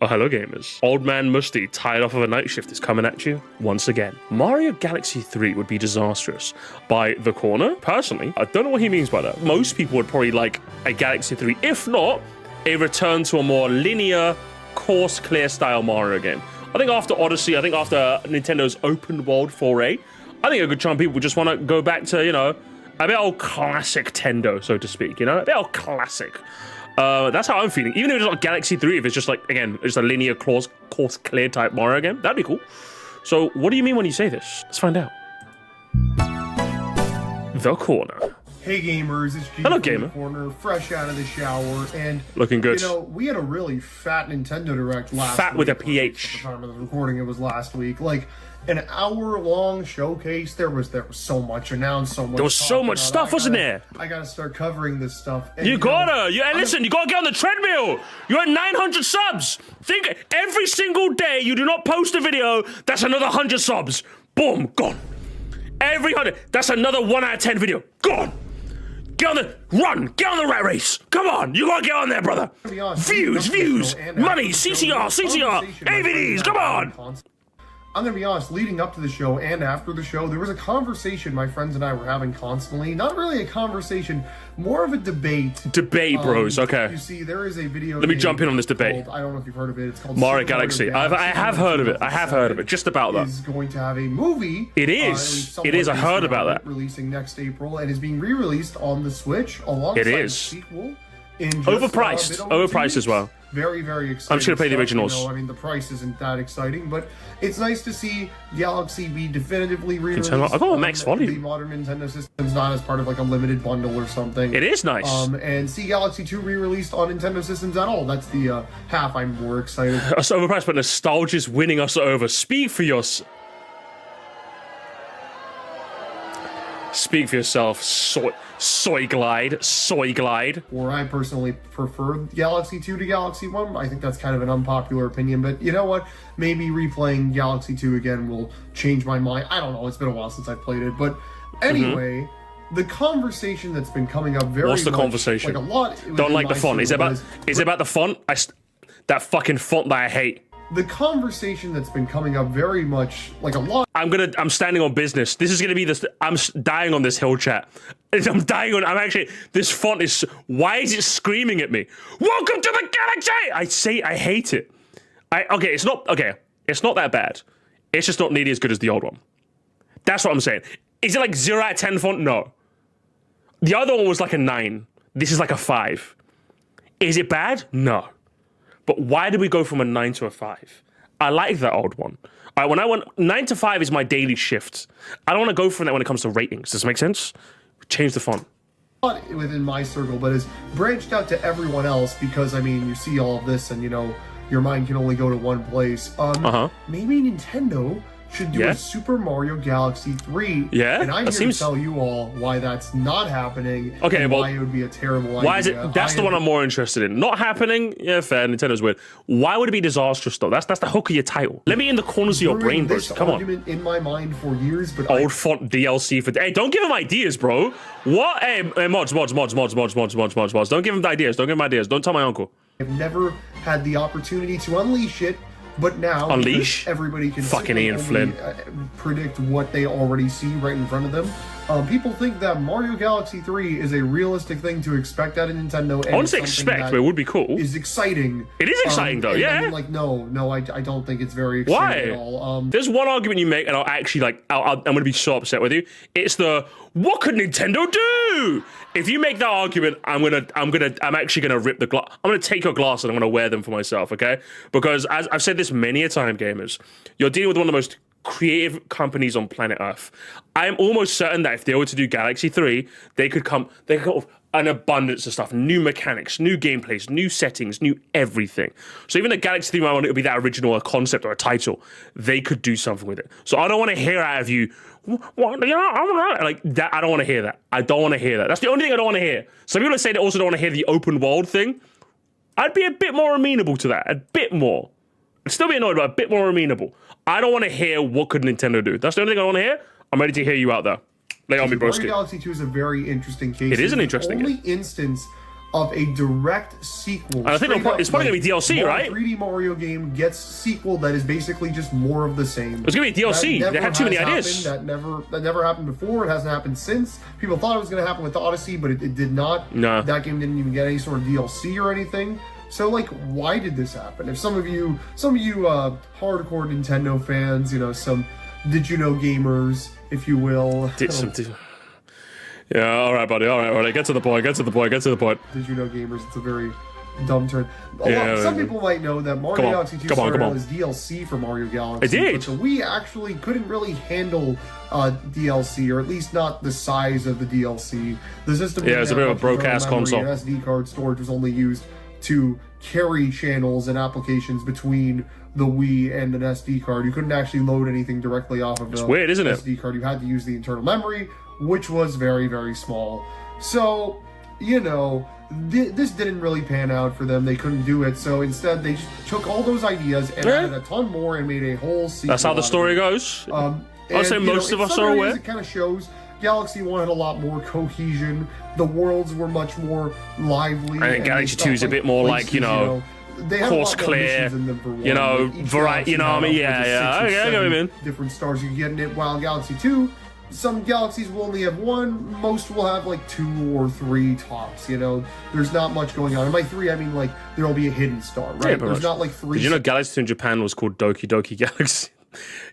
Oh, hello gamers. Old man Musty, tired off of a night shift, is coming at you once again. Mario Galaxy 3 would be disastrous by the corner. Personally, I don't know what he means by that. Most people would probably like a Galaxy 3, if not, a return to a more linear, course clear style Mario game. I think after Odyssey, I think after Nintendo's open world foray, I think a good chunk of people just want to go back to, you know, a bit old classic Tendo, so to speak, you know? A bit old classic. That's how I'm feeling. Even if it's not Galaxy 3, if it's just like, again, just a linear course clear type Mario game, that'd be cool. So what do you mean when you say this? Let's find out. The Corner. Hey gamers, it's G. Hello gamer. Corner, fresh out of the shower, and looking good. You know, we had a really fat Nintendo Direct last week. Fat with a PH. At the time of the recording, it was last week. Like an hour-long showcase. There was so much announced, so much. There was so much stuff, wasn't there? I gotta start covering this stuff. And, you gotta. Listen, you gotta get on the treadmill. You're at 900 subs. Think every single day you do not post a video, that's another 100 subs. Boom, gone. Every 100. That's another 1 out of 10 video. Gone. Get on the get on the rat race. Come on, you gotta get on there, brother. Views, money, CCR, AVDs, come on. I'm gonna be honest, leading up to the show and after the show, there was a conversation my friends and I were having constantly. Not really a conversation, more of a debate. Debate, bros, okay. You see, there is a video. Let me jump in on this debate. I don't know if you've heard of it. It's called Mario Galaxy. I have heard of it. I have heard of it. Just about that. Is going to have a movie. It is. It is. I heard about that. Releasing next April and is being re-released on the Switch alongside the sequel. Overpriced. Overpriced as well. Very, very exciting. I'm just gonna play the originals. You know, I mean, the price isn't that exciting, but it's nice to see Galaxy be definitively re-released. I got a max volume. The modern Nintendo systems, not as part of like a limited bundle or something. It is nice. And see Galaxy 2 re-released on Nintendo systems at all. That's the half I'm more excited. It's overpriced, but nostalgia's winning us over. Speak for yourself. Speak for yourself, soy glide. Or I personally prefer Galaxy 2 to Galaxy 1. I think that's kind of an unpopular opinion, but you know what? Maybe replaying Galaxy 2 again will change my mind. I don't know, it's been a while since I played it, but anyway, the conversation that's been coming up very What's the much, conversation? like a lot. Don't like the font. Is it about the font? That fucking font that I hate. The conversation that's been coming up very much, like a lot. I'm standing on business. This is gonna be this. I'm dying on this hill chat. This font is. Why is it screaming at me? Welcome to the galaxy. I hate it. It's not that bad. It's just not nearly as good as the old one. That's what I'm saying. Is it like 0 out of 10 font? No. The other one was like a 9. This is like a 5. Is it bad? No. But why did we go from a 9 to a 5? I like that old one. All right, when I went 9 to 5 is my daily shift. I don't want to go from that when it comes to ratings. Does this make sense? Change the font. Not within my circle, but is branched out to everyone else because, I mean, you see all of this and, you know, your mind can only go to one place. Maybe Nintendo should do a Super Mario Galaxy 3. Yeah, and I'm here to tell you all why that's not happening. Okay, and well, why it would be a terrible idea. Why is it? That's the one I'm more interested in. Not happening. Yeah, fair. Nintendo's weird. Why would it be disastrous though? That's the hook of your title. Let me in the corners of your brain, bro. Come on. In my mind for years, but old font DLC for. Hey, don't give him ideas, bro. What? Hey, mods. Don't give him ideas. Don't give him ideas. Don't tell my uncle. I've never had the opportunity to unleash it. But now, Unleash? Everybody can fucking Ian Flynn predict what they already see right in front of them. People think that Mario Galaxy 3 is a realistic thing to expect out of Nintendo. I wouldn't say expect, but it would be cool. Is exciting. It is exciting though, yeah. I mean, like, no, I don't think it's very exciting at all. There's one argument you make, and I'll actually I'm going to be so upset with you. It's the what could Nintendo do? If you make that argument, I'm actually gonna rip the glass. I'm gonna take your glasses and I'm gonna wear them for myself, okay? Because as I've said this many a time, gamers, you're dealing with one of the most creative companies on planet Earth. I'm almost certain that if they were to do Galaxy 3, they could come with an abundance of stuff, new mechanics, new gameplays, new settings, new everything. So even the Galaxy 3 might want it to be that original a concept or a title. They could do something with it. So I don't want to hear out of you, like that. I don't want to hear that. I don't want to hear that. That's the only thing I don't want to hear. Some people say they also don't want to hear the open world thing. I'd be a bit more amenable to that. A bit more. I'd still be annoyed, but a bit more amenable. I don't want to hear what could Nintendo do. That's the only thing I want to hear. I'm ready to hear you out there. Lay on me, broski. Mario Galaxy 2 is a very interesting case. It is an interesting game. The only instance of a direct sequel. I think it's probably going to be DLC, right? 3D Mario game gets sequel that is basically just more of the same. It's going to be DLC. They had too many ideas. That never happened before. It hasn't happened since. People thought it was going to happen with Odyssey, but it did not. No. That game didn't even get any sort of DLC or anything. So, like, why did this happen? If some of you hardcore Nintendo fans, some did you know gamers, if you will. Yeah, all right, buddy. All right. Get to the point. Did you know gamers? It's a very dumb term. Some people might know that Mario Galaxy 2 started out as DLC for Mario Galaxy. It did. But the Wii actually couldn't really handle DLC, or at least not the size of the DLC. The system it's a bit of a broke-ass console. SD card storage was only used to carry channels and applications between the Wii and an SD card. You couldn't actually load anything directly off of the weird, isn't it? SD card. You had to use the internal memory, which was very, very small. So, this didn't really pan out for them. They couldn't do it. So instead, they just took all those ideas and added a ton more and made a whole sequel. That's how the story goes. I'll say most of us are aware. It kind of shows Galaxy 1 had a lot more cohesion. The worlds were much more lively. I think Galaxy 2 is a bit more places, they have course clear, variety, I mean? Yeah. Okay, I get what you mean. Different stars you get in it, while Galaxy 2, some galaxies will only have one, most will have like 2 or 3 tops, There's not much going on. And by 3, I mean like there'll be a hidden star, right? Yeah, there's not like 3. Did you know Galaxy 2 in Japan was called Doki Doki Galaxy?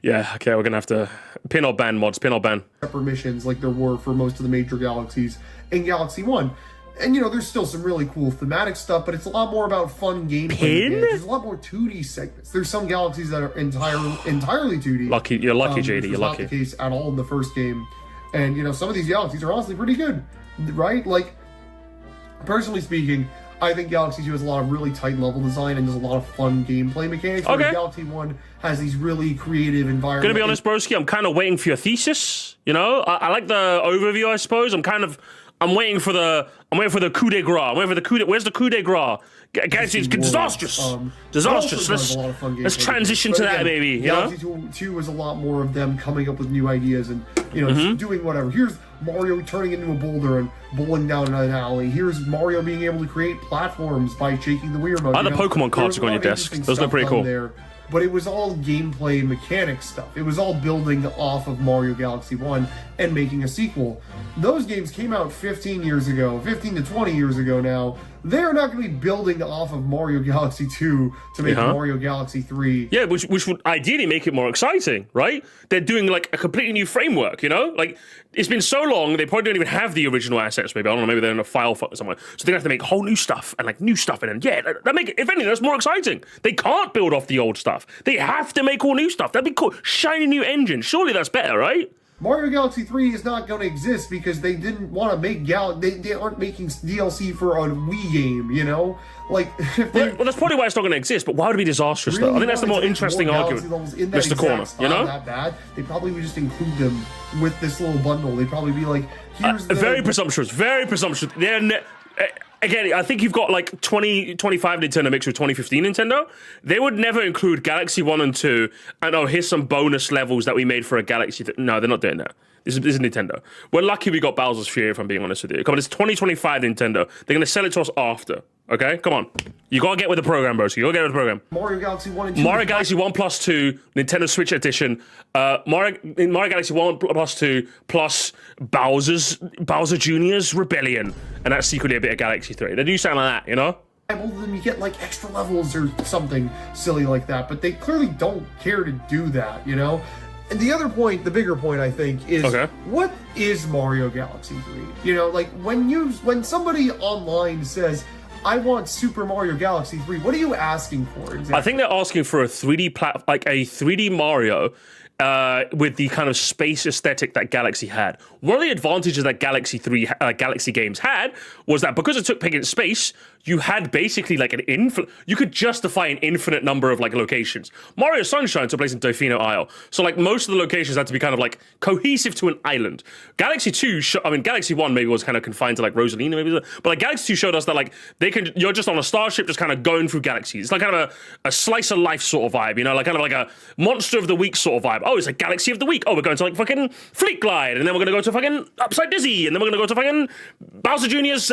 Yeah, okay, we're gonna have to pin or ban mods, separate missions like there were for most of the major galaxies in Galaxy 1. And, there's still some really cool thematic stuff, but it's a lot more about fun gameplay. There's a lot more 2D segments. There's some galaxies that are entirely 2D. You're lucky, JD, you're lucky. Not the case at all in the first game. And, some of these galaxies are honestly pretty good, right? Like, personally speaking, I think Galaxy 2 has a lot of really tight level design and there's a lot of fun gameplay mechanics. Okay. Galaxy 1 has these really creative environments. Gonna be honest, broski, I'm kind of waiting for your thesis. I like the overview, I suppose. I'm waiting for the coup de grace. Where's the coup de grace? Galaxy is disastrous. Disastrous. Let's transition to that, baby. Galaxy 2 was a lot more of them coming up with new ideas and doing whatever. Here's Mario turning into a boulder and bowling down an alley. Here's Mario being able to create platforms by shaking the Wii remote. Other Pokemon cards are on your desk. Those look pretty cool. There, but it was all gameplay and mechanics stuff. It was all building off of Mario Galaxy 1 and making a sequel. Those games came out 15 to 20 years ago now. They're not going to be building off of Mario Galaxy 2 to make Mario Galaxy 3. Yeah, which would ideally make it more exciting, right? They're doing like a completely new framework, Like, it's been so long, they probably don't even have the original assets, maybe. I don't know, maybe they're in a file somewhere. So they're going to have to make whole new stuff and like new stuff. And then, that make it, if anything, that's more exciting. They can't build off the old stuff. They have to make all new stuff. That'd be cool. Shiny new engine. Surely that's better, right? Mario Galaxy 3 is not going to exist because they didn't want to make they aren't making DLC for a Wii game, Like, well, that's probably why it's not going to exist, but why would it be disastrous, though? I think that's the more interesting argument. Mr. Corner, that bad. They probably would just include them with this little bundle. They'd probably be like, here's the... Very presumptuous. Again, I think you've got like 2025 Nintendo mixed with 2015 Nintendo. They would never include Galaxy 1 and 2 and, here's some bonus levels that we made for a Galaxy. No, they're not doing that. This is Nintendo. We're lucky we got Bowser's Fury, if I'm being honest with you. Come on, it's 2025 Nintendo. They're going to sell it to us after. Okay? Come on. You got to get with the program, bro. You got to get with the program. Mario Galaxy 1 and 2. Mario Galaxy 1 plus 2, Nintendo Switch Edition. Mario Galaxy 1 plus 2 plus Bowser Jr.'s Rebellion. And that's secretly a bit of Galaxy 3. They do sound like that, Then you get like extra levels or something silly like that. But they clearly don't care to do that, And the other point, the bigger point, I think, is what is Mario Galaxy 3? Like when somebody online says, I want Super Mario Galaxy 3, what are you asking for exactly? I think they're asking for a 3D like a 3D Mario with the kind of space aesthetic that Galaxy had. One of the advantages that Galaxy games had was that because it took place in space, you had basically like you could justify an infinite number of like locations. Mario Sunshine took place in Delfino Isle, so like most of the locations had to be kind of like cohesive to an island. Galaxy 1 maybe was kind of confined to like Rosalina, maybe, but like Galaxy 2 showed us that like you're just on a starship just kind of going through galaxies. It's like kind of a slice of life sort of vibe, like kind of like a monster of the week sort of vibe. Oh, it's like Galaxy of the Week. Oh, we're going to like fucking Fleet Glide, and then we're going to go to fucking Upside Dizzy, and then we're going to go to fucking Bowser Jr.'s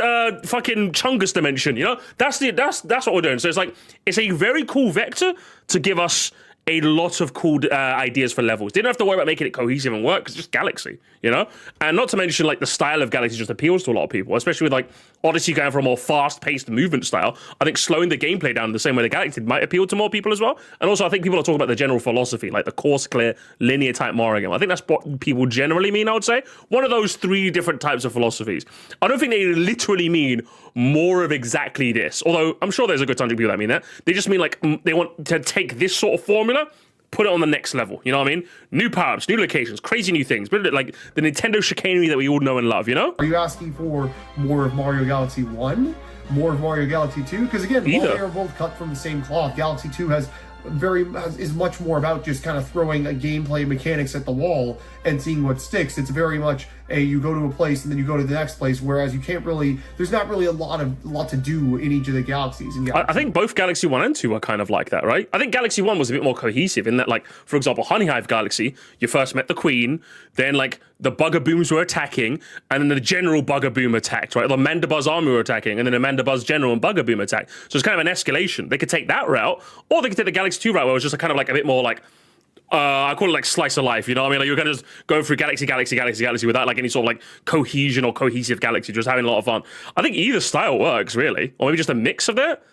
fucking Chungus dimension. You know, that's what we're doing. So it's like it's a very cool vector to give us a lot of cool ideas for levels. Didn't have to worry about making it cohesive and work, because it's just Galaxy, you know? And not to mention, like, the style of Galaxy just appeals to a lot of people, especially with, like, Odyssey going for a more fast-paced movement style. I think slowing the gameplay down the same way the Galaxy did might appeal to more people as well. And also, I think people are talking about the general philosophy, like the course-clear, linear-type Mario game. I think that's what people generally mean, I would say. One of those 3 different types of philosophies. I don't think they literally mean more of exactly this, although I'm sure there's a good ton of people that mean that. They just mean, like, they want to take this sort of formula, put it on the next level, you know what I mean? New power-ups, new locations, crazy new things, but like the Nintendo chicanery that we all know and love, you know? Are you asking for more of Mario Galaxy 1? More of Mario Galaxy 2? Because again, while they are both cut from the same cloth, Galaxy 2 is much more about just kind of throwing a gameplay mechanics at the wall and seeing what sticks. It's very much you go to a place and then you go to the next place, whereas you can't really, there's not really a lot to do in each of the galaxies. I think both Galaxy 1 and 2 are kind of like that, right? I think Galaxy 1 was a bit more cohesive in that, like, for example, Honey Hive Galaxy, you first met the Queen, then, like, the Bugabooms were attacking, and then the General Bugaboom attacked, right? The Mandibuzz army were attacking, and then the Mandibuzz General and Bugaboom attacked. So it's kind of an escalation. They could take that route, or they could take the Galaxy 2 route, where it was just kind of like a bit more like, I call it like slice of life, you know what I mean? Like you're kind of just going through galaxy without like any sort of like cohesion or cohesive galaxy, just having a lot of fun. I think either style works, really. Or maybe just a mix of that.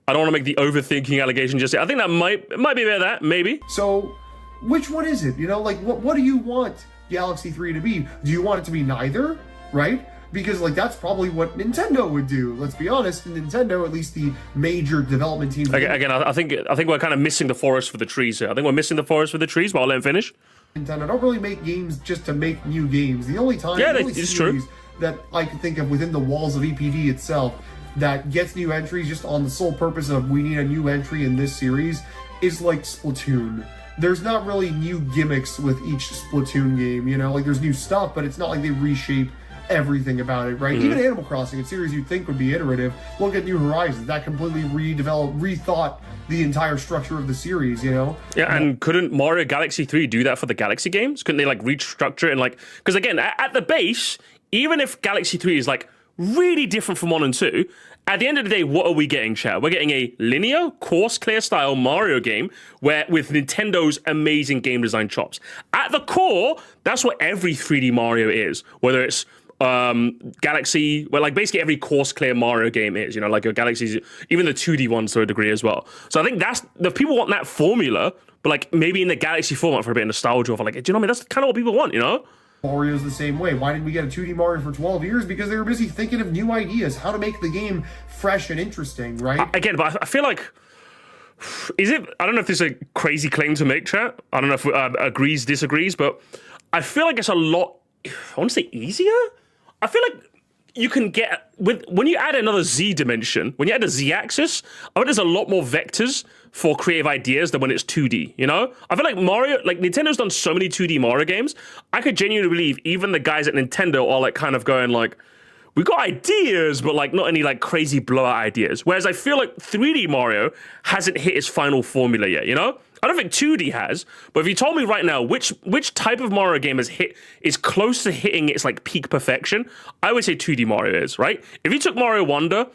I don't want to make the overthinking allegation just yet. I think that might be a bit of that, maybe. So, which one is it? You know, like, what do you want Galaxy 3 to be? Do you want it to be neither, right? Because, like, that's probably what Nintendo would do. Let's be honest, Nintendo, at least the major development teams... Again, I think we're kind of missing the forest for the trees here. I think we're missing the forest for the trees, but I'll let him finish. Nintendo don't really make games just to make new games. The only time... Yeah, it's true. ...that I can think of within the walls of EPD itself that gets new entries just on the sole purpose of we need a new entry in this series is, like, Splatoon. There's not really new gimmicks with each Splatoon game, you know? Like, there's new stuff, but it's not like they reshape everything about it, right? Even Animal Crossing, a series you'd think would be iterative, look at New Horizons. That completely rethought the entire structure of the series, you know? Yeah, and couldn't Mario Galaxy 3 do that for the Galaxy games? Couldn't they, like, restructure it and, like... Because, again, at the base, even if Galaxy 3 is, like, really different from 1 and 2, at the end of the day, what are we getting, chat? We're getting a linear, course-clear style Mario game with Nintendo's amazing game design chops. At the core, that's what every 3D Mario is, whether it's Galaxy, well, like basically every course clear Mario game is, you know, like your Galaxies, even the 2D ones to a degree as well. So I think that's the people want that formula, but like maybe in the Galaxy format for a bit of nostalgia, for like, do you know what I mean? That's kind of what people want, you know? Mario's the same way. Why didn't we get a 2D Mario for 12 years? Because they were busy thinking of new ideas, how to make the game fresh and interesting, right? Again, but I feel like, I don't know if this is a crazy claim to make, chat. I don't know if agrees, disagrees, but I feel like it's a lot, I want to say easier? I feel like you can get, when you add another Z dimension, when you add a Z axis, I think there's a lot more vectors for creative ideas than when it's 2D, you know? I feel like Mario, like Nintendo's done so many 2D Mario games, I could genuinely believe even the guys at Nintendo are like kind of going like, we got ideas, but like not any like crazy blowout ideas. Whereas I feel like 3D Mario hasn't hit its final formula yet, you know? I don't think 2D has, but if you told me right now which type of Mario game is close to hitting its like peak perfection, I would say 2D Mario is, right? If you took Mario Wonder,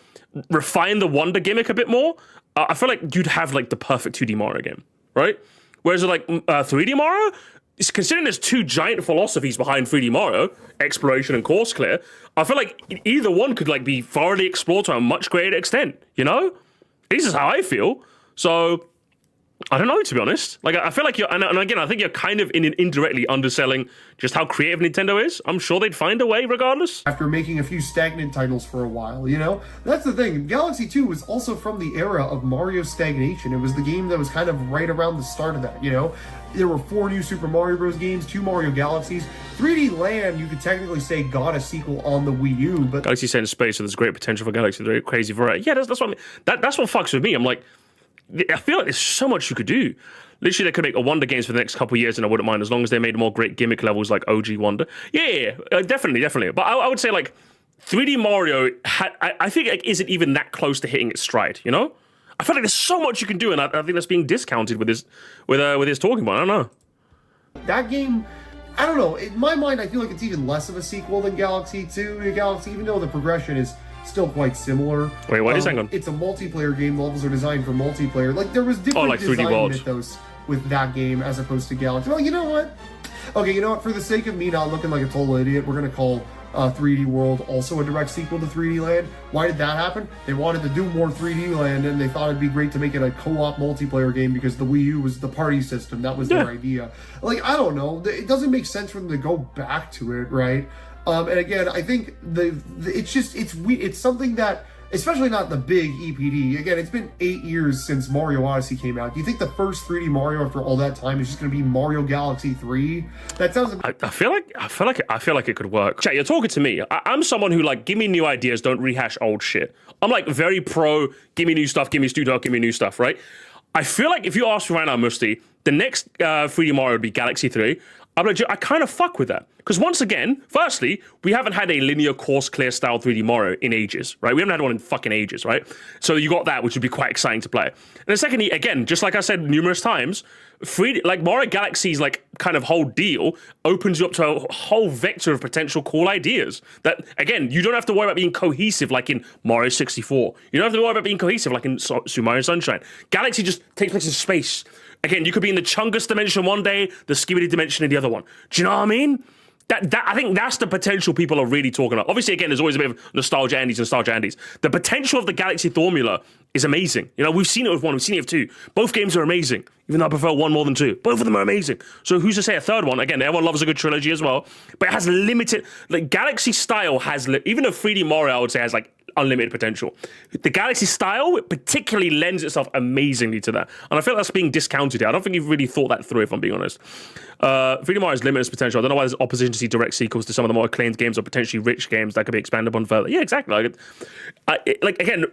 refined the Wonder gimmick a bit more, I feel like you'd have like the perfect 2D Mario game, right? Whereas like 3D Mario, considering there's 2 giant philosophies behind 3D Mario, exploration and course clear, I feel like either one could like be thoroughly explored to a much greater extent, you know? This is how I feel. So I don't know, to be honest. Like, I feel like you're, and again, I think you're kind of indirectly underselling just how creative Nintendo is. I'm sure they'd find a way regardless. After making a few stagnant titles for a while, you know? That's the thing. Galaxy 2 was also from the era of Mario stagnation. It was the game that was kind of right around the start of that, you know? There were 4 new Super Mario Bros. Games, 2 Mario Galaxies. 3D Land, you could technically say, got a sequel on the Wii U, but... Galaxy set in space, so there's great potential for Galaxy, very crazy variety. Yeah, that's what I mean. That's what fucks with me. I'm like, I feel like there's so much you could do. Literally, they could make a Wonder games for the next couple of years, and I wouldn't mind as long as they made more great gimmick levels like OG Wonder. Yeah, definitely. But I would say like 3D Mario, I think like, isn't even that close to hitting its stride. You know, I feel like there's so much you can do, and I think that's being discounted with his talking point. I don't know. That game, I don't know. In my mind, I feel like it's even less of a sequel than Galaxy 2 to Galaxy, even though the progression is still quite similar. Wait, what is that on? It's a multiplayer game. Levels are designed for multiplayer. Like, there was different like 3D design worlds. mythos with that game as opposed to Galaxy. Well, you know what? Okay, you know what? For the sake of me not looking like a total idiot, we're going to call 3D World also a direct sequel to 3D Land. Why did that happen? They wanted to do more 3D Land, and they thought it'd be great to make it a co-op multiplayer game because the Wii U was the party system. That was their idea. Like, I don't know. It doesn't make sense for them to go back to it, right? And again, I think it's something that, especially not the big EPD. Again, it's been 8 years since Mario Odyssey came out. Do you think the first 3D Mario after all that time is just going to be Mario Galaxy 3? That sounds. I feel like it could work. Chat, you're talking to me. I'm someone who like give me new ideas, don't rehash old shit. I'm like very pro. Give me new stuff. Give me new stuff. Right? I feel like if you ask me right now, Moresty, the next 3D Mario would be Galaxy 3. I'm like, I kind of fuck with that. Because once again, firstly, we haven't had a linear course clear style 3D Mario in ages, right? We haven't had one in fucking ages, right? So you got that, which would be quite exciting to play. And then secondly, again, just like I said numerous times, like Mario Galaxy's like kind of whole deal opens you up to a whole vector of potential cool ideas. That, again, you don't have to worry about being cohesive like in Mario 64. You don't have to worry about being cohesive like in Super Mario Sunshine. Galaxy just takes place in space. Again, you could be in the Chungus dimension one day, the Skibidi dimension in the other one. Do you know what I mean? That I think that's the potential people are really talking about. Obviously, again, there's always a bit of nostalgia Andes. The potential of the Galaxy formula is amazing. You know, we've seen it with 1, we've seen it with 2. Both games are amazing, even though I prefer 1 more than 2. Both of them are amazing. So who's to say a third one? Again, everyone loves a good trilogy as well, but it has limited, like Galaxy style has, even though 3D Mario, I would say, has like unlimited potential. The Galaxy style particularly lends itself amazingly to that. And I feel that's being discounted here. I don't think you've really thought that through, if I'm being honest. 3D Mario has limited potential. I don't know why there's opposition to see direct sequels to some of the more acclaimed games or potentially rich games that could be expanded upon further. Yeah, exactly. Again,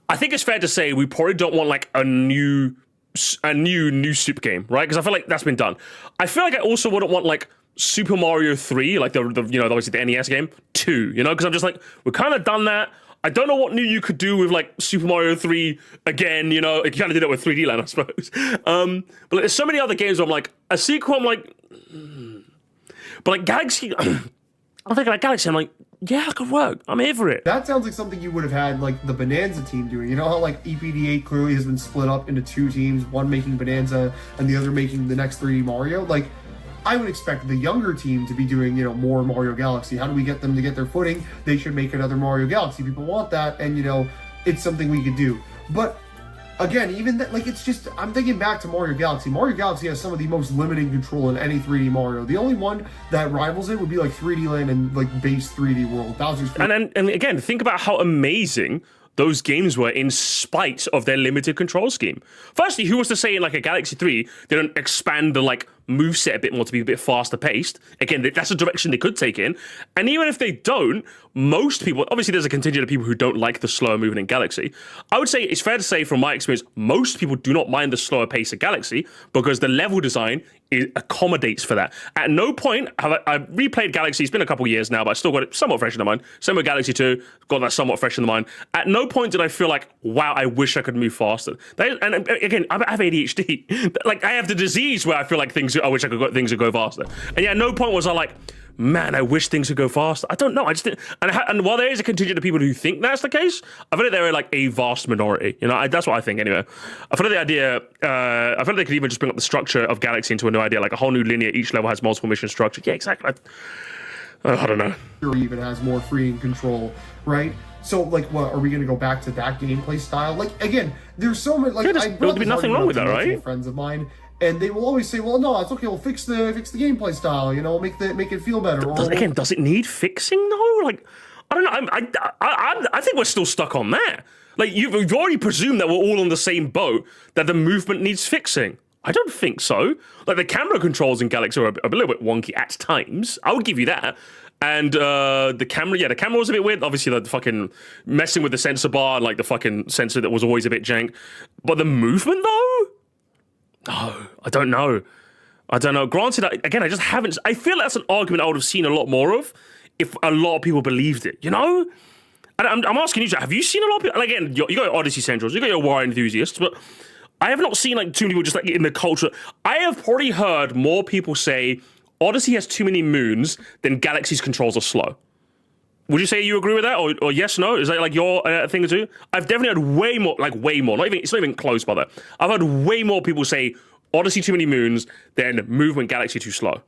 I think it's fair to say we probably don't want like a new soup game, right? Because I feel like that's been done. I feel like I also wouldn't want like Super Mario 3, like the obviously the NES game, 2, because I'm just like, we've kind of done that. I don't know what new you could do with like Super Mario 3 again, you kind of did it with 3D Land, I suppose. But there's so many other games where I'm like, a sequel, I'm like, but like Galaxy, I'm thinking like Galaxy, I'm like, yeah, it could work. I'm here for it. That sounds like something you would have had like the Bonanza team doing. You know how like EPD8 clearly has been split up into 2 teams, one making Bonanza and the other making the next 3D Mario? Like, I would expect the younger team to be doing, more Mario Galaxy. How do we get them to get their footing? They should make another Mario Galaxy. People want that, and it's something we could do. But again, even that, like, it's just, I'm thinking back to Mario Galaxy. Mario Galaxy has some of the most limiting control in any 3D Mario. The only one that rivals it would be like 3D Land and like base 3D World. Bowser's and again, think about how amazing those games were in spite of their limited control scheme. Firstly, who was to say in like a Galaxy 3 they don't expand the like moveset a bit more to be a bit faster paced? Again, that's a direction they could take in. And even if they don't, most people, obviously there's a contingent of people who don't like the slower moving in Galaxy. I would say it's fair to say from my experience, most people do not mind the slower pace of Galaxy because the level design accommodates for that. At no point have I replayed Galaxy. It's been a couple years now, but I still got it somewhat fresh in the mind. Same with Galaxy 2, got that somewhat fresh in the mind. At no point did I feel like, wow, I wish I could move faster. And again, I have ADHD. Like, I have the disease where I feel like I wish things would go faster. And yeah, at no point was I like, man, I wish things would go faster. I don't know. I just didn't. And while there is a contingent of people who think that's the case, I feel like they're like a vast minority. That's what I think anyway. I feel like the idea, I feel like they could even just bring up the structure of Galaxy into a new idea, like a whole new linear, each level has multiple mission structure. Yeah, exactly. I don't know. Or even has more freeing control, right? So, like, what, are we going to go back to that gameplay style? Like, again, there's so many, like, there would be nothing wrong with that, right? Friends of mine, and they will always say, well, no, it's okay, we'll fix the gameplay style, make it feel better. Does it need fixing though? Like, I don't know. I think we're still stuck on that. Like, you've already presumed that we're all on the same boat, that the movement needs fixing. I don't think so. Like, the camera controls in Galaxy are a little bit wonky at times. I would give you that. And the camera was a bit weird. Obviously, the fucking messing with the sensor bar and like the fucking sensor that was always a bit jank. But the movement though? No, I don't know. Granted, again, I just haven't. I feel that's an argument I would have seen a lot more of if a lot of people believed it, And I'm asking you, have you seen a lot of people? And again, you got your Odyssey Centrals, you got your War enthusiasts, but I have not seen like too many people just like in the culture. I have probably heard more people say Odyssey has too many moons than Galaxy's controls are slow. Would you say you agree with that, or yes, no? Is that like your thing too? I've definitely heard way more. It's not even close, by that. I've heard way more people say Odyssey too many moons than Movement Galaxy too slow.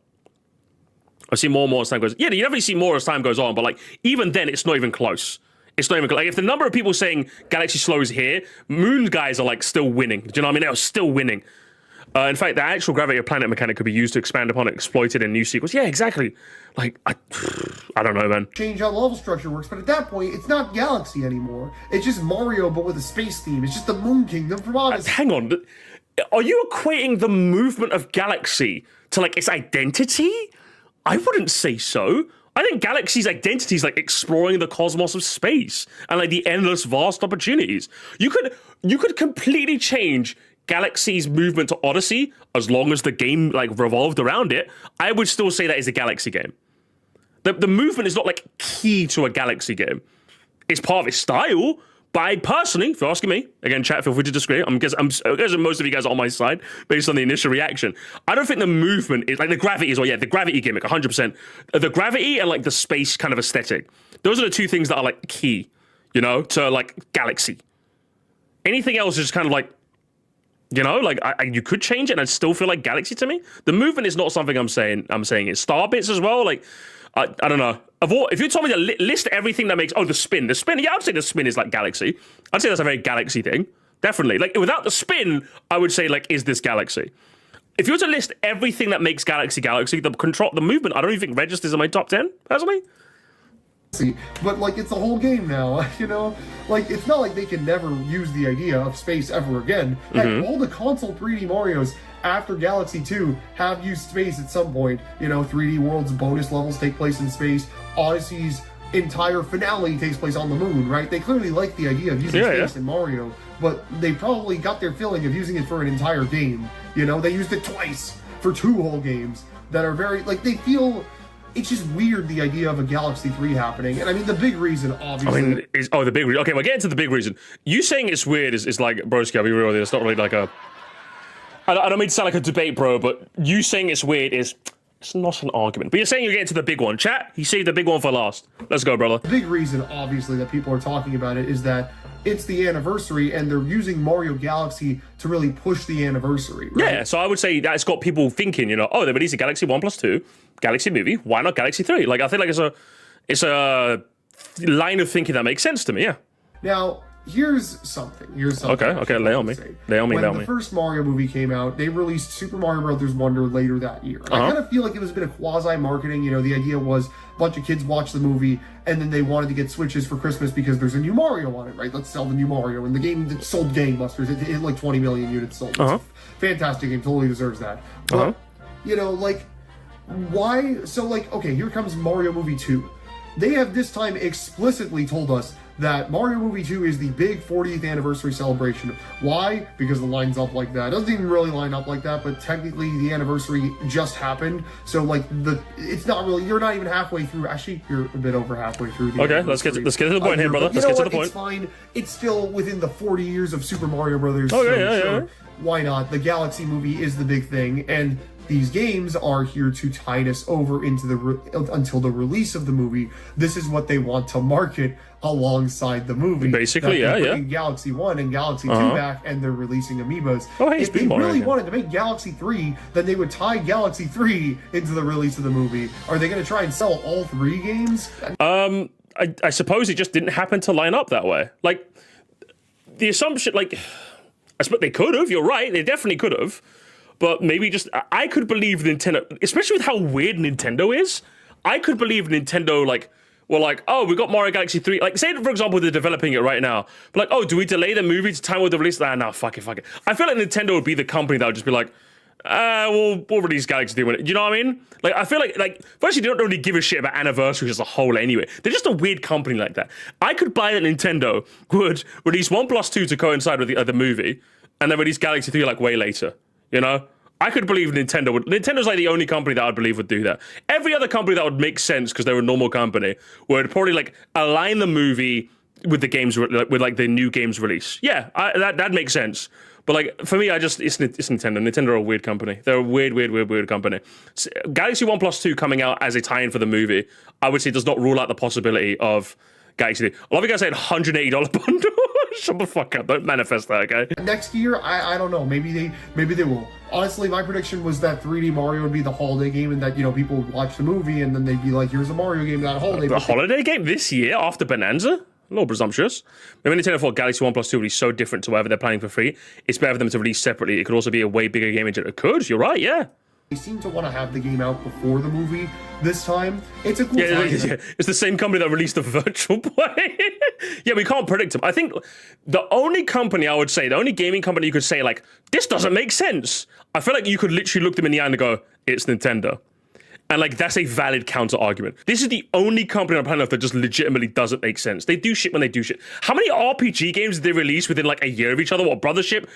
I see more and more as time goes. Yeah, you definitely see more as time goes on, but like even then, it's not even close. It's not even like if the number of people saying Galaxy slow is here, Moon guys are like still winning. Do you know what I mean? They're still winning. In fact, the actual gravity of planet mechanic could be used to expand upon it, exploited in new sequels. Yeah, exactly. Like, I don't know, man. Change how the level structure works, but at that point, it's not Galaxy anymore. It's just Mario, but with a space theme. It's just the Moon Kingdom from Odyssey. Hang on. Are you equating the movement of Galaxy to, like, its identity? I wouldn't say so. I think Galaxy's identity is, like, exploring the cosmos of space and, like, the endless vast opportunities. You could completely change Galaxy's movement to Odyssey, as long as the game like revolved around it, I would still say that is a Galaxy game. The movement is not like key to a Galaxy game. It's part of its style, but I personally, if you're asking me, again, chat, feel free to disagree. I'm guessing most of you guys are on my side based on the initial reaction. I don't think the movement is like the gravity is, the gravity gimmick, 100%. The gravity and like the space kind of aesthetic. Those are the two things that are like key, to like Galaxy. Anything else is just kind of like, you could change it and I'd still feel like Galaxy to me. The movement is not something I'm saying it's star bits as well. Like, I don't know. If you told me to list everything that makes, the spin. Yeah, I'd say the spin is like Galaxy. I'd say that's a very Galaxy thing. Definitely. Like, without the spin, I would say, like, is this Galaxy? If you were to list everything that makes Galaxy, the movement, I don't even think registers in my top 10, personally. But like it's a whole game now, like it's not like they can never use the idea of space ever again. Heck, all the console 3D Marios after Galaxy 2 have used space at some point. 3D World's bonus levels take place in space. Odyssey's entire finale takes place on the moon, right? They clearly like the idea of using space in Mario, but they probably got their feeling of using it for an entire game. They used it twice for 2 whole games that are very like they feel. It's just weird, the idea of a Galaxy 3 happening. And I mean, the big reason, obviously... the big reason. Okay, we'll get into the big reason. You saying it's weird is like, broski, I'll be real with you, it's not really like a... I don't mean to sound like a debate, bro, but you saying it's weird is... It's not an argument. But you're saying you're getting to the big one. Chat, you saved the big one for last. Let's go, brother. The big reason, obviously, that people are talking about it is that it's the anniversary, and they're using Mario Galaxy to really push the anniversary, right? Yeah, so I would say that's got people thinking, they released a Galaxy 1+2 Galaxy movie. Why not Galaxy 3? Like, I feel like it's a line of thinking that makes sense to me, yeah. Now, here's something. Okay, lay on me. When the first Mario movie came out, they released Super Mario Bros. Wonder later that year. I kind of feel like it was a bit of quasi-marketing. The idea was a bunch of kids watched the movie, and then they wanted to get Switches for Christmas because there's a new Mario on it, right? Let's sell the new Mario. And the game that sold gangbusters. It hit like 20 million units sold. It's a fantastic game. Totally deserves that. But, why? So, like, okay, here comes Mario Movie 2. They have this time explicitly told us that Mario Movie 2 is the big 40th anniversary celebration. Why? Because the line's up like that. It doesn't even really line up like that, but technically the anniversary just happened. So, like, it's not really, you're not even halfway through. Actually, you're a bit over halfway through the Okay, let's get to the point here, brother. Let's get to the point. It's fine. It's still within the 40 years of Super Mario Brothers. Yeah. Why not? The Galaxy movie is the big thing, and these games are here to tide us over into until the release of the movie. This is what they want to market alongside the movie. Basically, yeah. Galaxy 1 and Galaxy 2 back, and they're releasing amiibos. If they really wanted to make Galaxy 3, then they would tie Galaxy 3 into the release of the movie. Are they going to try and sell all 3 games? I suppose it just didn't happen to line up that way. Like, the assumption, like, I suppose they could have, you're right, they definitely could have. But maybe I could believe Nintendo, especially with how weird Nintendo is, I could believe Nintendo, we got Mario Galaxy 3. Like, say, for example, they're developing it right now. But do we delay the movie to time with the release? No, fuck it. I feel like Nintendo would be the company that would just be like, we'll release Galaxy 3. Do you know what I mean? Like, I feel like firstly, they don't really give a shit about anniversaries as a whole anyway. They're just a weird company like that. I could buy that Nintendo would release 1+2 to coincide with the movie, and then release Galaxy 3, like, way later. I could believe Nintendo would. Nintendo's like the only company that I'd believe would do that. Every other company that would make sense because they're a normal company would probably like align the movie with the games with like the new game's release. Yeah, that makes sense. But like for me, it's Nintendo. Nintendo are a weird company. They're a weird company. Galaxy OnePlus 2 coming out as a tie-in for the movie, I would say does not rule out the possibility of Galaxy 2. A lot of you guys saying $180 bundle. Shut the fuck up. Don't manifest that, okay? Next year, I don't know. Maybe they will. Honestly, my prediction was that 3D Mario would be the holiday game, and that, you know, people would watch the movie and then they'd be like, "Here's a Mario game that holiday." The holiday game this year after Bonanza? A little presumptuous. Maybe Nintendo thought Galaxy OnePlus 2 would be so different to whatever they're planning for free. It's better for them to release separately. It could also be a way bigger game engine. It could. You're right. Yeah. They seem to want to have the game out before the movie this time. It's a cool yeah, time. It's the same company that released the Virtual Boy. Yeah, we can't predict them. I think the only company I would say, the only gaming company you could say, like, this doesn't make sense. I feel like you could literally look them in the eye and go, it's Nintendo. And like, that's a valid counter argument. This is the only company on planet Earth that just legitimately doesn't make sense. They do shit when they do shit. How many RPG games did they release within like a year of each other? What, Brothership?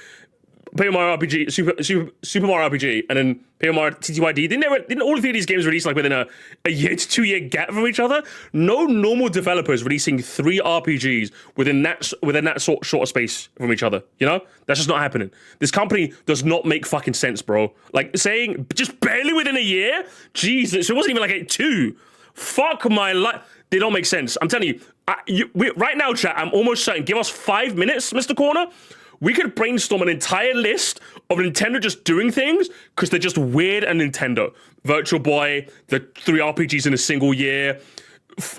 Paper Mario RPG, Super Mario RPG, and then Paper Mario TTYD. Didn't all three of these games release like within a year to 2 year gap from each other? No normal developers releasing 3 RPGs within that short space from each other. You know, that's just not happening. This company does not make fucking sense, bro. Like saying just barely within a year. Jesus, it wasn't even like 2. Fuck my life. They don't make sense. I'm telling you, right now, chat. I'm almost certain. Give us 5 minutes, Mr. Corner. We could brainstorm an entire list of Nintendo just doing things because they're just weird and Nintendo. Virtual Boy, the 3 RPGs in a single year.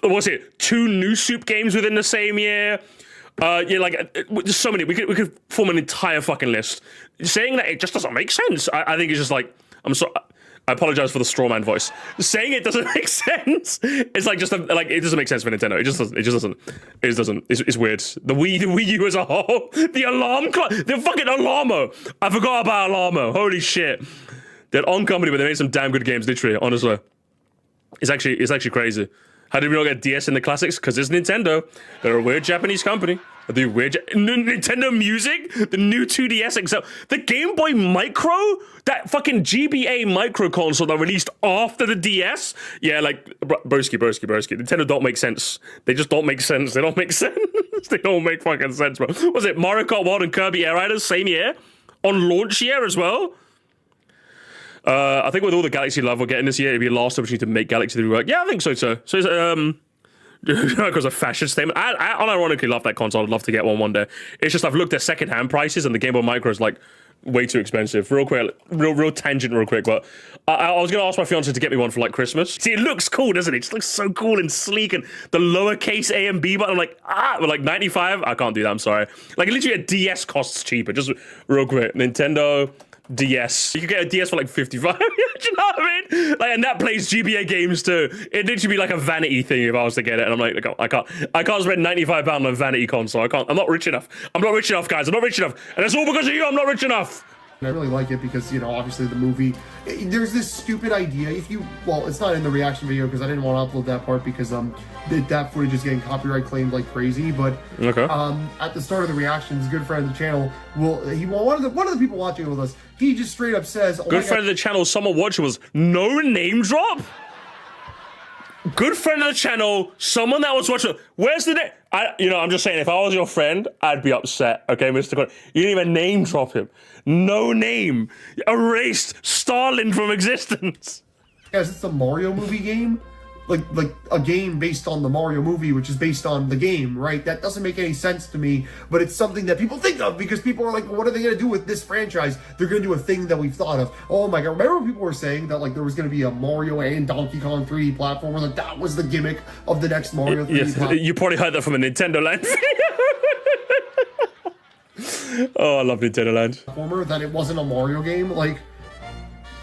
What's it? 2 new Soup games within the same year. Yeah, like there's so many. We could form an entire fucking list. Saying that it just doesn't make sense. I think it's just like, I'm sorry. I apologize for the strawman voice. Saying it doesn't make sense. It's like it doesn't make sense for Nintendo. It just doesn't. It's weird. The Wii U as a whole. The alarm clock. The fucking Alarmo. I forgot about Alarmo. Holy shit. They're on company, but they made some damn good games. Literally, honestly, it's actually crazy. How did we not get DS in the classics? Because it's Nintendo. They're a weird Japanese company. The weird Nintendo Music, the new 2DS XL, the Game Boy Micro, that fucking GBA micro console that released after the DS. Yeah, like broski. Nintendo don't make sense. They just don't make sense. They don't make sense. They don't make fucking sense, bro. Was it Mario Kart World and Kirby Air Riders same year on launch year as well? I think with all the Galaxy love we're getting this year, it'd be the last opportunity to make Galaxy 3 work. Yeah, I think so too. So it's because a fashion statement. I unironically love that console. I'd love to get one day. It's just I've looked at secondhand prices and the Game Boy Micro is like way too expensive. Real quick, real tangent, real quick. But I was gonna ask my fiance to get me one for like Christmas. See, it looks cool, doesn't it? It just looks so cool and sleek, and the lowercase A and B button. I'm like, but like 95. I can't do that. I'm sorry. Like literally a DS costs cheaper. Just real quick, Nintendo DS. You could get a DS for like 55. Do you know what I mean? Like, and that plays GBA games too. It'd literally be like a vanity thing if I was to get it. And I'm like, I can't spend £95 on a vanity console. I can't. I'm not rich enough. I'm not rich enough, guys. I'm not rich enough. And it's all because of you. I'm not rich enough. I really like it because, you know, obviously the movie, there's this stupid idea. Well, it's not in the reaction video because I didn't want to upload that part because that footage is getting copyright claimed like crazy. But okay. At the start of the reactions, good friend of the channel one of the people watching it with us, he just straight up says, good friend of the channel, someone watching was no name drop. Good friend of the channel, someone that was watching. Where's the name? I'm just saying, if I was your friend, I'd be upset. Okay, Mr. Con. You didn't even name drop him. No name. Erased Starlin from existence. Guys, it's a Mario movie game. Like a game based on the Mario movie, which is based on the game, right? That doesn't make any sense to me, but it's something that people think of because people are like, well, what are they going to do with this franchise? They're going to do a thing that we've thought of. Oh my God. Remember when people were saying that like there was going to be a Mario and Donkey Kong 3D platformer? Like that was the gimmick of the next Mario 3D platformer. You probably heard that from a Nintendo Land video. Oh, I love Nintendo Land. That it wasn't a Mario game. Like,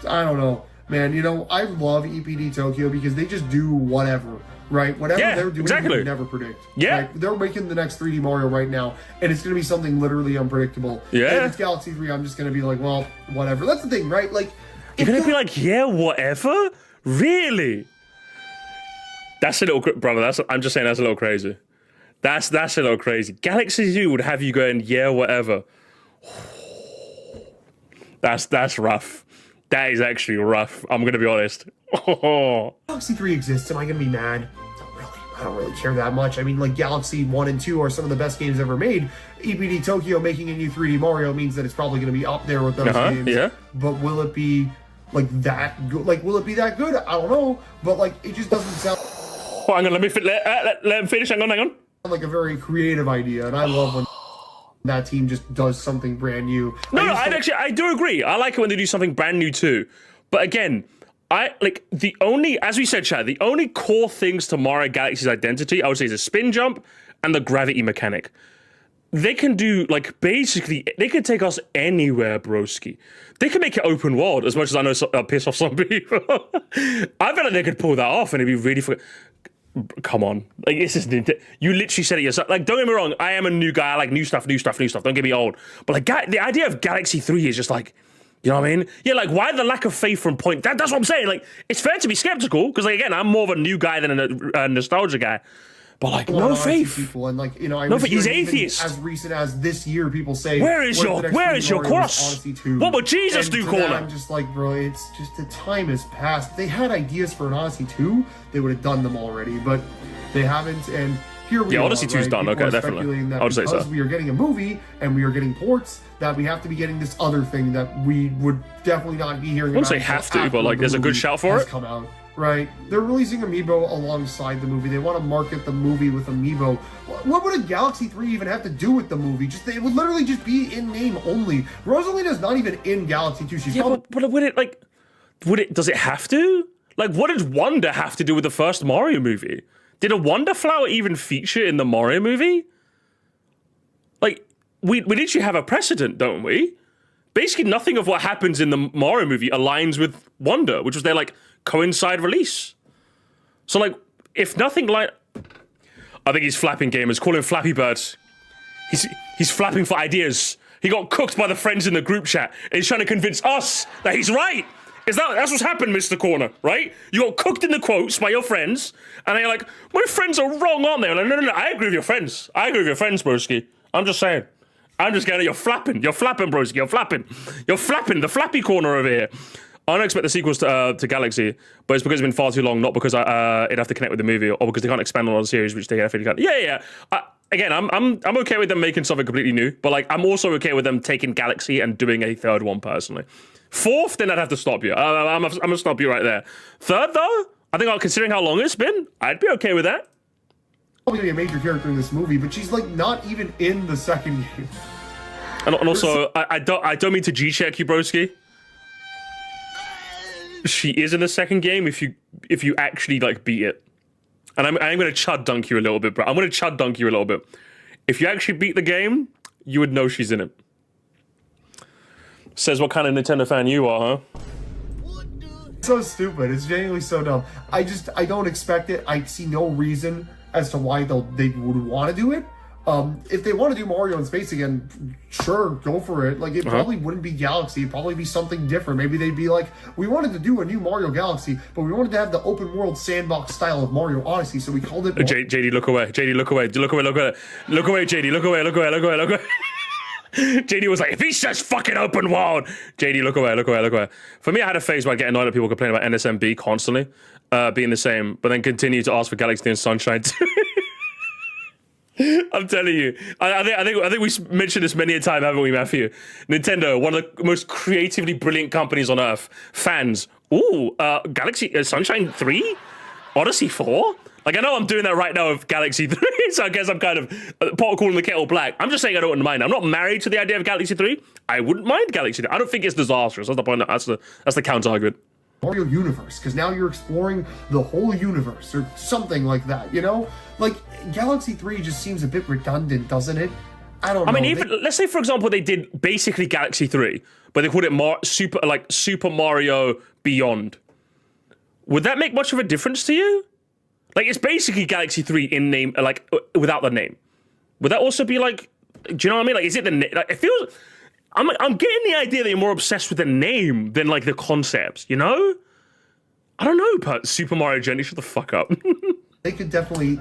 I don't know. Man, you know, I love EPD Tokyo because they just do whatever, right? Whatever they're doing, you can never predict. Yeah. Right? They're making the next 3D Mario right now, and it's going to be something literally unpredictable. Yeah. And if it's Galaxy 3, I'm just going to be like, well, whatever. That's the thing, right? Like, you're going to be like, yeah, whatever? Really? That's a little, brother, I'm just saying that's a little crazy. That's a little crazy. Galaxy 2 would have you going, yeah, whatever. That's rough. That is actually rough. I'm going to be honest. Galaxy 3 exists. Am I going to be mad? Not really. I don't really care that much. I mean, like, Galaxy 1 and 2 are some of the best games ever made. EPD Tokyo making a new 3D Mario means that it's probably going to be up there with those games. Yeah. But will it be, like, that good? Like, will it be that good? I don't know. But, like, it just doesn't sound... Oh, hang on, let him finish. Hang on. like a very creative idea, and I love when that team just does something brand new. I do agree. I like it when they do something brand new too. But again, as we said, Chad, the only core things to Mario Galaxy's identity, I would say, is a spin jump and the gravity mechanic. They can do, like, basically, they can take us anywhere, broski. They can make it open world, as much as I know piss off some people. I feel like they could pull that off and it'd be really come on. Like, this is... You literally said it yourself. Like, don't get me wrong, I am a new guy. I like new stuff. Don't get me old. But, like, the idea of Galaxy 3 is just like... You know what I mean? Yeah, like, why the lack of faith from Point? That's what I'm saying. Like, it's fair to be skeptical, because, like, again, I'm more of a new guy than a nostalgia guy. But, like, no faith. People, and, like, you know, no faith. He's atheist. As recent as this year, people say, where is your cross? What would Jesus do, Corner? I'm just like, bro, it's just the time has passed. They had ideas for an Odyssey 2, they would have done them already, but they haven't, and here we are. Yeah, Odyssey 2's done, People okay, are definitely. That I would say so. Because we are getting a movie, and we are getting ports, that we have to be getting this other thing that we would definitely not be hearing about. I wouldn't say have to, but, like, there's a good shout for it. Come out. Right, they're releasing Amiibo alongside the movie. They want to market the movie with Amiibo. What would a Galaxy 3 even have to do with the movie? It would literally just be in name only. Rosalina's not even in Galaxy 2. She's but would it does it have to? Like, what did Wonder have to do with the first Mario movie? Did a Wonder Flower even feature in the Mario movie? Like, we literally have a precedent, don't we? Basically, nothing of what happens in the Mario movie aligns with Wonder, which was their, like, coincide release. So, like, if nothing like... I think he's flapping, gamers. Call him Flappy Bird. He's flapping for ideas. He got cooked by the friends in the group chat, and he's trying to convince us that he's right. That's what's happened, Mr. Corner, right? You got cooked in the quotes by your friends, and you're like, my friends are wrong, aren't they? I'm like, no, I agree with your friends. Broski. I'm just saying. I'm just getting it. You're flapping, broski. You're flapping. The flappy corner over here. I don't expect the sequels to Galaxy, but it's because it's been far too long, not because it'd have to connect with the movie, or because they can't expand on the series, which they definitely can't. Yeah. Again, I'm okay with them making something completely new, but, like, I'm also okay with them taking Galaxy and doing a third one personally. Fourth, then I'd have to stop you. I'm gonna stop you right there. Third, though, I think, considering how long it's been, I'd be okay with that. Probably a major character in this movie, but she's, like, not even in the second game. And also, I don't mean to G-check you, broski. She is in the second game if you actually, like, beat it. And I'm going to chud dunk you a little bit, bro. I'm going to chud dunk you a little bit. If you actually beat the game, you would know she's in it. Says what kind of Nintendo fan you are, huh? So stupid. It's genuinely so dumb. I don't expect it. I see no reason as to why they would want to do it. If they want to do Mario in space again, sure, go for it. Like, it probably wouldn't be Galaxy. It'd probably be something different. Maybe they'd be like, we wanted to do a new Mario Galaxy, but we wanted to have the open world sandbox style of Mario Odyssey, so we called it... JD, look away. JD, look away. Look away, JD. Look away. JD was like, if he says fucking open world, JD, look away. For me, I had a phase where I get annoyed at people complaining about NSMB constantly being the same, but then continue to ask for Galaxy and Sunshine too. I'm telling you, I think we mentioned this many a time, haven't we, Matthew? Nintendo, one of the most creatively brilliant companies on earth. Fans, Galaxy Sunshine 3, Odyssey 4. Like, I know I'm doing that right now with Galaxy 3, so I guess I'm kind of pot calling the kettle black. I'm just saying I don't mind. I'm not married to the idea of Galaxy 3. I wouldn't mind Galaxy 3. I don't think it's disastrous. That's the point. That's the counter argument. Mario universe, because now you're exploring the whole universe or something like that, you know? Like, Galaxy 3 just seems a bit redundant, doesn't it? I don't know. I mean, let's say, for example, they did basically Galaxy 3, but they called it Super Mario Beyond. Would that make much of a difference to you? Like, it's basically Galaxy 3 in name, like, without the name. Would that also be like, do you know what I mean? Like, is it the name? Like, it feels... I'm getting the idea that you're more obsessed with the name than, like, the concepts, you know? I don't know, but Super Mario Journey, shut the fuck up. They could definitely...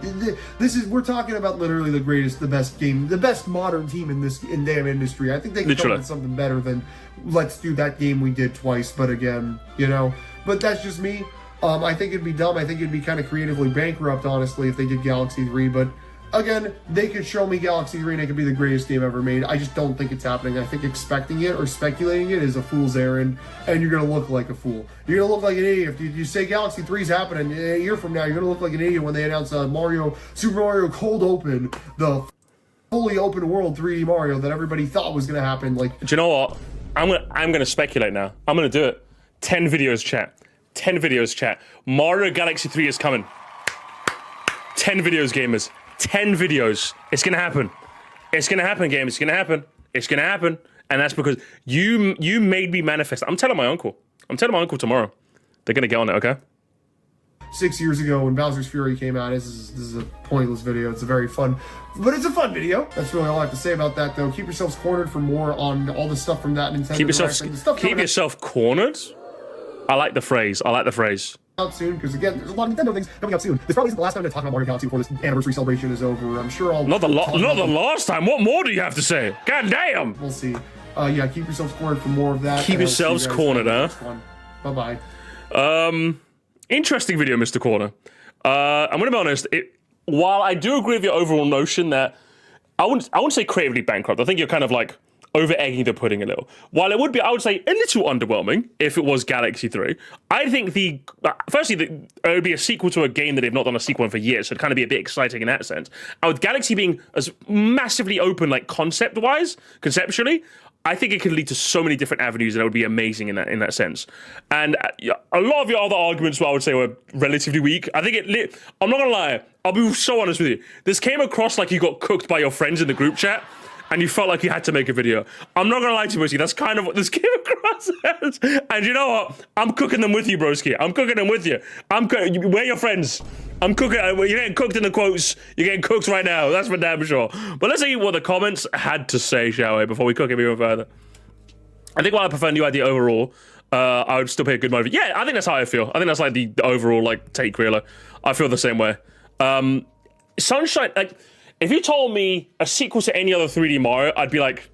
We're talking about literally the best modern team in damn industry. I think they could come up with something better than, let's do that game we did twice, but again, you know? But that's just me. I think it'd be dumb. I think it'd be kind of creatively bankrupt, honestly, if they did Galaxy 3. But again, they could show me Galaxy 3 and it could be the greatest game ever made. I just don't think it's happening. I think expecting it or speculating it is a fool's errand, and you're going to look like a fool. You're going to look like an idiot. If you say Galaxy 3 is happening a year from now, you're going to look like an idiot when they announce Super Mario Cold Open, the fully open world 3D Mario that everybody thought was going to happen. Like, do you know what? I'm gonna speculate now. I'm gonna do it. 10 videos, chat. 10 videos, chat. Mario Galaxy 3 is coming. 10 videos, gamers. 10 videos. It's gonna happen. It's gonna happen, gamers. It's gonna happen. It's gonna happen. And that's because you made me manifest. I'm telling my uncle. I'm telling my uncle tomorrow. They're gonna get on it, okay? 6 years ago when Bowser's Fury came out. This is a pointless video. It's a very fun, but it's a fun video. That's really all I have to say about that, though. Keep yourselves cornered for more on all the stuff from that Nintendo. Keep yourself cornered. I like the phrase. I like the phrase. Out soon, because again, there's a lot of Nintendo things coming out soon. This probably isn't the last time to talk about Mario Galaxy before this anniversary celebration is over. I'm sure I'll not the last time. What more do you have to say? God damn. We'll see. Yeah, keep yourselves cornered for more of that. Keep yourselves cornered, huh? Bye bye. Interesting video, Mr. Corner. I'm gonna be honest. While I do agree with your overall notion that I wouldn't say creatively bankrupt. I think you're kind of like over egging the pudding a little. While it would be, I would say, a little underwhelming if it was Galaxy 3. I think it would be a sequel to a game that they've not done a sequel in for years, so it'd kind of be a bit exciting in that sense. And with Galaxy being as massively open, like conceptually, I think it could lead to so many different avenues and it would be amazing in that sense. And a lot of your other arguments, I would say, were relatively weak. I think I'm not gonna lie, I'll be so honest with you. This came across like you got cooked by your friends in the group chat and you felt like you had to make a video. I'm not gonna lie to you, broski, that's kind of what this came across as. And you know what? I'm cooking them with you, broski. I'm cooking them with you. We're your friends. I'm cooking. You're getting cooked in the quotes. You're getting cooked right now. That's for damn sure. But let's see what the comments had to say, shall we, before we cook it even further. I think while I prefer New Idea overall, I would still pay a good movie. Yeah, I think that's how I feel. I think that's like the overall like take, really. I feel the same way. Sunshine, like, if you told me a sequel to any other 3D Mario, I'd be like,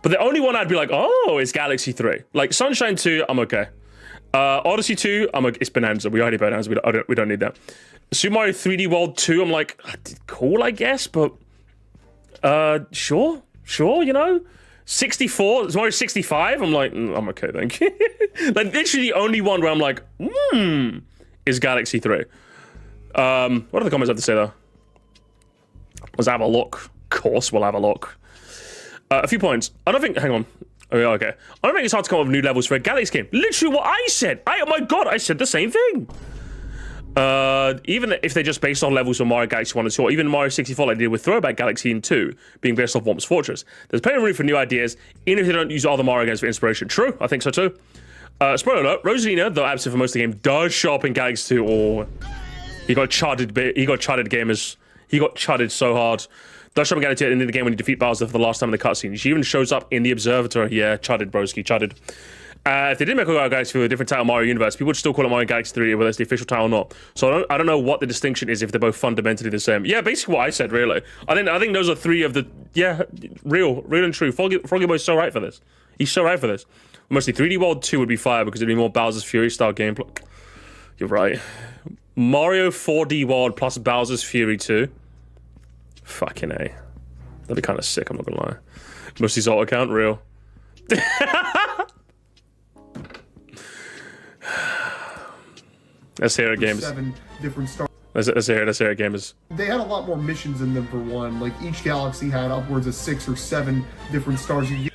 but the only one I'd be like, oh, is Galaxy 3. Like Sunshine 2, I'm okay. Odyssey 2, it's Bonanza. We already Bonanza. We don't need that. Super Mario 3D World 2, I'm like, cool, I guess, but sure, you know. 64, Mario 65, I'm like, I'm okay, thank you. Like literally the only one where I'm like, is Galaxy 3. What do the comments have to say though? Let's have a look. Of course, we'll have a look. A few points. I don't think. Hang on. Oh, yeah, okay. I don't think it's hard to come up with new levels for a Galaxy game. Literally, what I said. Oh my god, I said the same thing. Even if they're just based on levels from Mario Galaxy 1 and 2, or even Mario 64, like they did with Throwback Galaxy and 2, being based off Whomp's Fortress. There's plenty of room for new ideas, even if they don't use other Mario games for inspiration. True, I think so too. Spoiler alert: Rosalina, though absent for most of the game, does show up in Galaxy 2. Or he got chudded, gamers. He got chudded so hard. Does show up in Galaxy at the end of the game when you defeat Bowser for the last time in the cutscene. She even shows up in the observatory. Yeah, chudded, broski, chudded. If they did make a Mario Galaxy with a different title Mario Universe, people would still call it Mario Galaxy 3, whether it's the official title or not. So I don't know what the distinction is if they're both fundamentally the same. Yeah, basically what I said, really. I think those are three of the, real and true. Froggy Boy's so right for this. He's so right for this. Mostly 3D World 2 would be fire because it'd be more Bowser's Fury style gameplay. You're right. Mario 4D World plus Bowser's Fury 2. Fucking A. That'd be kind of sick, I'm not gonna lie. Musty's alt account, real. Let's hear it, gamers. 7 different stars. Let's hear it, gamers. They had a lot more missions in them for one. Like each galaxy had upwards of 6 or 7 different stars. You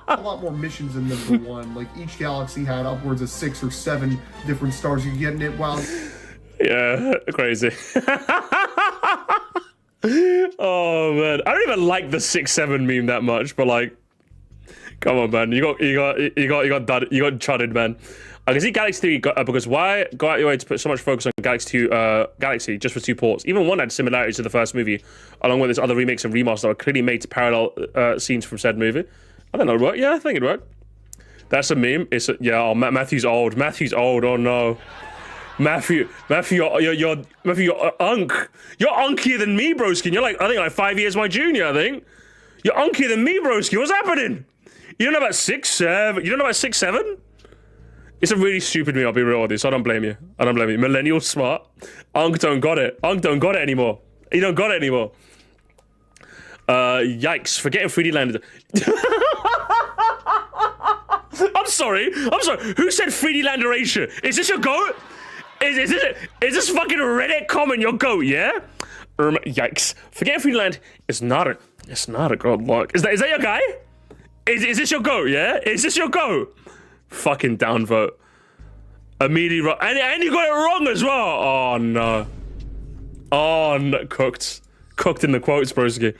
a lot more missions in them for one. Like each galaxy had upwards of 6 or 7 different stars. You getting it? Wow. Yeah, crazy. Oh man, I don't even like the 6-7 meme that much, but like, come on, man, you got chudded, man. I can see Galaxy 3 because why go out your way to put so much focus on Galaxy just for 2 ports? Even one had similarities to the first movie, along with its other remakes and remasters that were clearly made to parallel scenes from said movie. I don't know, it worked. Yeah, I think it worked. That's a meme. Oh, Matthew's old. Matthew's old. Oh no, Matthew, you're unk. You're unkier than me, broski. You're like, I think like 5 years my junior. I think You're unkier than me, broski. What's happening? You don't know about 6'7"? You don't know about 6'7"? It's a really stupid meme, I'll be real with you, so I don't blame you. I don't blame you. Millennial smart. Unk don't got it. Unk don't got it anymore. He don't got it anymore. Yikes. Forgetting 3D Land. I'm sorry. Who said 3D Land erasure? Is this your goat? Is this fucking Reddit comment your goat, yeah? Yikes. Forgetting 3D Land is not a good look. Is that your guy? Is this your goat, yeah? Is this your goat? Fucking downvote. Immediately wrong. And you got it wrong as well. Oh no. Oh no. Cooked in the quotes, broski.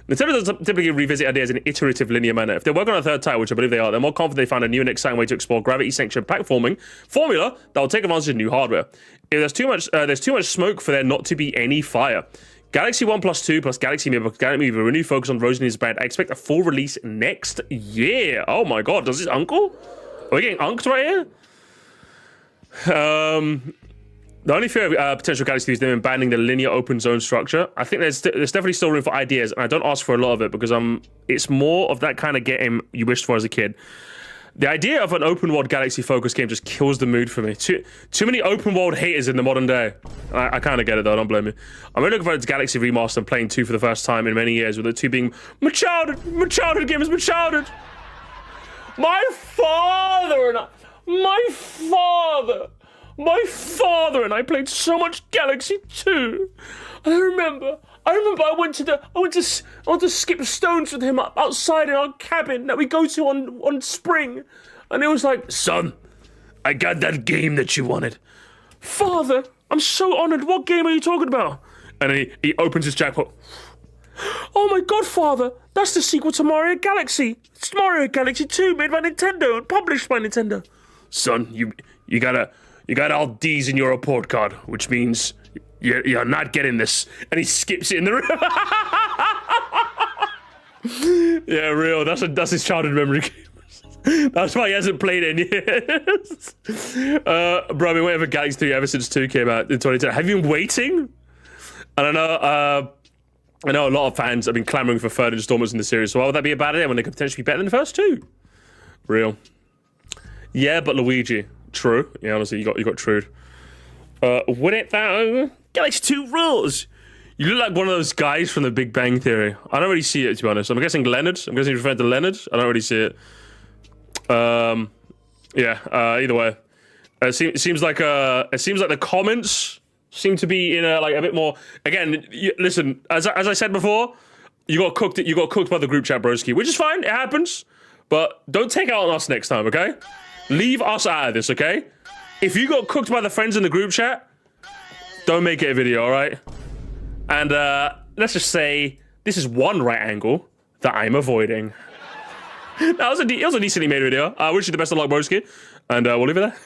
Nintendo doesn't typically revisit ideas in an iterative linear manner. If they work on a third title, which I believe they are, they're more confident they found a new and exciting way to explore gravity-sanctioned platforming formula that will take advantage of new hardware. If there's too much smoke for there not to be any fire. Galaxy 1 plus 2 plus Galaxy Mirror plus Galaxy Mirror, a renewed focus on Rosalie's brand. I expect a full release next year. Oh my god, does this uncle? Are we getting unked right here? The only fear of potential Galaxy is them abandoning the linear open zone structure. I think there's definitely still room for ideas, and I don't ask for a lot of it because it's more of that kind of game you wished for as a kid. The idea of an open world Galaxy focused game just kills the mood for me. Too many open world haters in the modern day. I kind of get it though, don't blame me. I'm really looking forward to Galaxy Remaster and playing 2 for the first time in many years, with the 2 being my childhood games, my childhood. My father and I played so much Galaxy 2. I remember I went to skip stones with him outside in our cabin that we go to on spring. And it was like, son, I got that game that you wanted. Father, I'm so honored. What game are you talking about? And then he opens his jackpot. Oh my god, Father, that's the sequel to Mario Galaxy. It's Mario Galaxy 2 made by Nintendo and published by Nintendo. Son, you got all D's in your report card, which means you're not getting this. And he skips it in the room. Yeah, real. That's his childhood memory. That's why he hasn't played it in years. Bro, I've been waiting for Galaxy 3 ever since 2 came out in 2010. Have you been waiting? I don't know. I know a lot of fans have been clamoring for further installments in the series, so why would that be a bad idea when they could potentially be better than the first 2? Real. Yeah, but Luigi. True. Yeah, honestly, you got Trude. Would it though? Galaxy 2 rules. You look like one of those guys from The Big Bang Theory. I don't really see it, to be honest. I'm guessing Leonard. I'm guessing you're referring to Leonard. I don't really see it. Yeah. Either way, it seems like the comments seem to be in a bit more. Again, listen. As I said before, you got cooked. You got cooked by the group chat, broski, which is fine. It happens. But don't take it out on us next time, okay? Leave us out of this, okay? If you got cooked by the friends in the group chat, don't make it a video, all right? And let's just say this is one right angle that I'm avoiding. It was a decently made video. I wish you the best of luck, broski. And we'll leave it there.